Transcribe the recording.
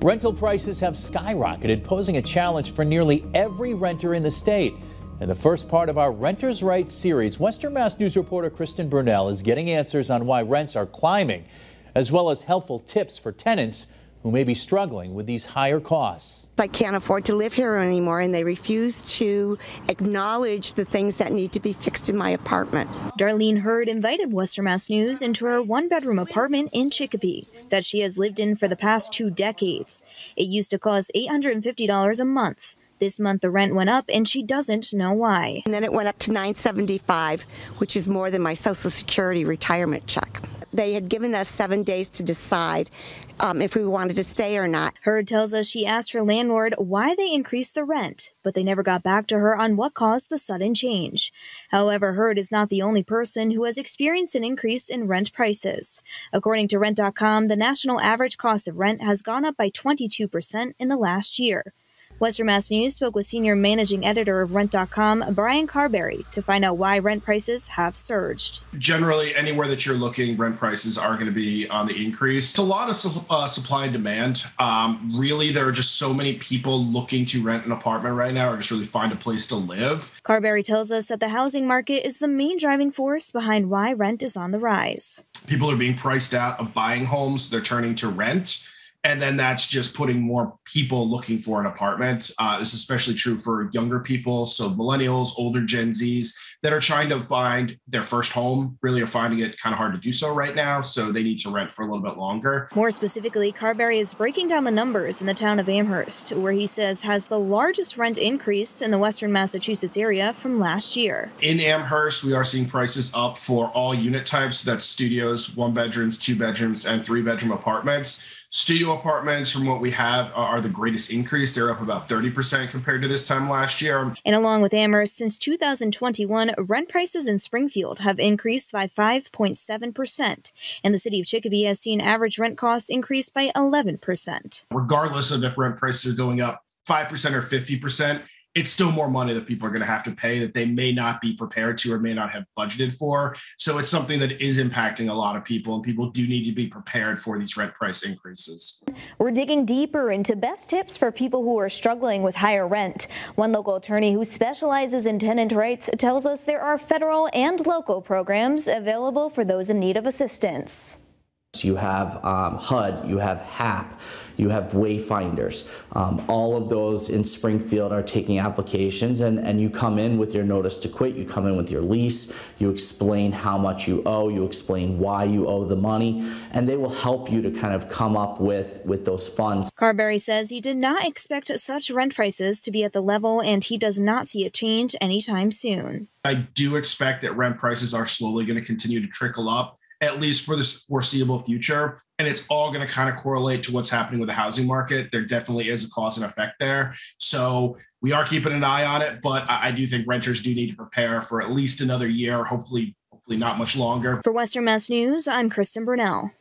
Rental prices have skyrocketed, posing a challenge for nearly every renter in the state. In the first part of our Renters' Rights series, Western Mass News reporter Kristen Brunel is getting answers on why rents are climbing, as well as helpful tips for tenants who may be struggling with these higher costs. I can't afford to live here anymore, and they refuse to acknowledge the things that need to be fixed in my apartment. Darlene Hurd invited Western Mass News into her one-bedroom apartment in Chicopee that she has lived in for the past 2 decades. It used to cost $850 a month. This month the rent went up, and she doesn't know why. And then it went up to $975, which is more than my Social Security retirement check. They had given us 7 days to decide if we wanted to stay or not. Hurd tells us she asked her landlord why they increased the rent, but they never got back to her on what caused the sudden change. However, Hurd is not the only person who has experienced an increase in rent prices. According to Rent.com, the national average cost of rent has gone up by 22% in the last year. Western Mass News spoke with senior managing editor of Rent.com, Brian Carberry, to find out why rent prices have surged. Generally, anywhere that you're looking, rent prices are going to be on the increase. It's a lot of supply and demand. Really, there are just so many people looking to rent an apartment right now or just really find a place to live. Carberry tells us that the housing market is the main driving force behind why rent is on the rise. People are being priced out of buying homes. They're turning to rent. And then that's just putting more people looking for an apartment. This is especially true for younger people. So millennials, older Gen Zs that are trying to find their first home really are finding it kind of hard to do so right now. So they need to rent for a little bit longer. More specifically, Carberry is breaking down the numbers in the town of Amherst, where he says has the largest rent increase in the Western Massachusetts area from last year. In Amherst, we are seeing prices up for all unit types. That's studios, 1 bedrooms, 2 bedrooms, and 3-bedroom apartments. Studio apartments, from what we have, are the greatest increase. They're up about 30% compared to this time last year. And along with Amherst, since 2021, rent prices in Springfield have increased by 5.7%. And the city of Chicopee has seen average rent costs increase by 11%. Regardless of if rent prices are going up 5% or 50%, it's still more money that people are going to have to pay that they may not be prepared to or may not have budgeted for. So it's something that is impacting a lot of people, and people do need to be prepared for these rent price increases. We're digging deeper into best tips for people who are struggling with higher rent. One local attorney who specializes in tenant rights tells us there are federal and local programs available for those in need of assistance. You have HUD, you have HAP, you have Wayfinders. All of those in Springfield are taking applications, and you come in with your notice to quit, you come in with your lease, you explain how much you owe, you explain why you owe the money, and they will help you to kind of come up with those funds. Carberry says he did not expect such rent prices to be at the level, and he does not see a change anytime soon. I do expect that rent prices are slowly going to continue to trickle up, at least for the foreseeable future. And it's all going to kind of correlate to what's happening with the housing market. There definitely is a cause and effect there. So we are keeping an eye on it, but I do think renters do need to prepare for at least another year, hopefully not much longer. For Western Mass News, I'm Kristen Brunel.